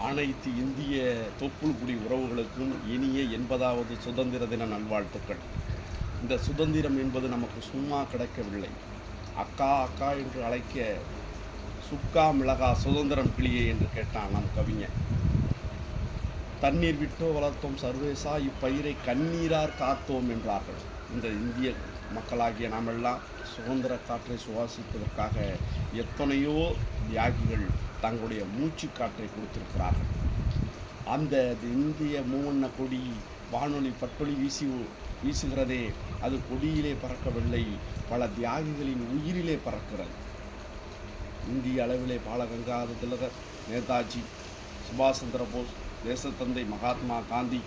அனைத்து இந்திய தொப்புள்குடி உறவுகளுக்கும் இனிய 80வது சுதந்திர தின நல்வாழ்த்துக்கள். இந்த சுதந்திரம் என்பது நமக்கு சும்மா கிடைக்கவில்லை. அக்கா அக்கா என்று அழைக்க சுக்கா மிளகா சுதந்திரம் கிளியே என்று கேட்டான் நம் கவிஞன். தண்ணீர் விட்டோ வளர்த்தோம் சர்வேசா, இப்பயிரை கண்ணீரார் காத்தோம் என்றார்கள். இந்த இந்திய மக்களாகிய நாமெல்லாம் சுதந்திர காற்றை சுவாசிப்பதற்காக எத்தனையோ தியாகிகள் தங்களுடைய மூச்சு காற்றை கொடுத்திருக்கிறார்கள். அந்த இந்திய மூவண்ண கொடி வானொலி பட்டொலி வீசுகிறதே, அது கொடியிலே பறக்கவில்லை, பல தியாகிகளின் உயிரிலே பறக்கிறது. இந்திய அளவிலே பாலகங்காதர திலகர், நேதாஜி, சுபாஷ் சந்திர போஸ், தேசத்தந்தை மகாத்மா காந்தி,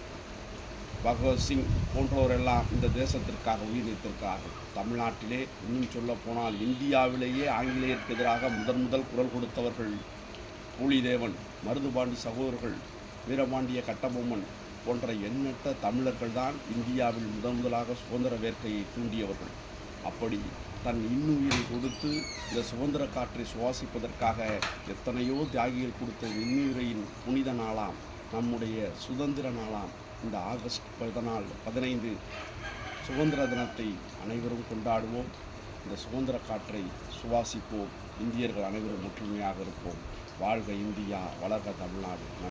பகவத்சிங் போன்றோரெல்லாம் இந்த தேசத்திற்காக உயிர் நீத்திருக்கிறார்கள். தமிழ்நாட்டிலே இன்னும் சொல்ல போனால் இந்தியாவிலேயே ஆங்கிலேயருக்கு எதிராக முதல் குரல் கொடுத்தவர்கள் பூலிதேவன், மருதுபாண்டி சகோதரர்கள், வீரபாண்டிய கட்டபொம்மன் போன்ற எண்ணற்ற தமிழர்கள் தான் இந்தியாவில் முதலாக சுதந்திர வேட்கையை தூண்டியவர்கள். அப்படி தன் இன்னுயிரை கொடுத்து இந்த சுதந்திர காற்றை சுவாசிப்பதற்காக எத்தனையோ தியாகிகள் கொடுத்த இன்னுயிரின் புனித நாளாம் நம்முடைய சுதந்திர நாளாம் இந்த ஆகஸ்ட் 15 சுதந்திர தினத்தை அனைவரும் கொண்டாடுவோம். இந்த சுதந்திர காற்றை சுவாசிப்போம். இந்தியர்கள் அனைவரும் ஒற்றுமையாக இருப்போம். வாழ்க இந்தியா, வளர்க தமிழ்நாடு.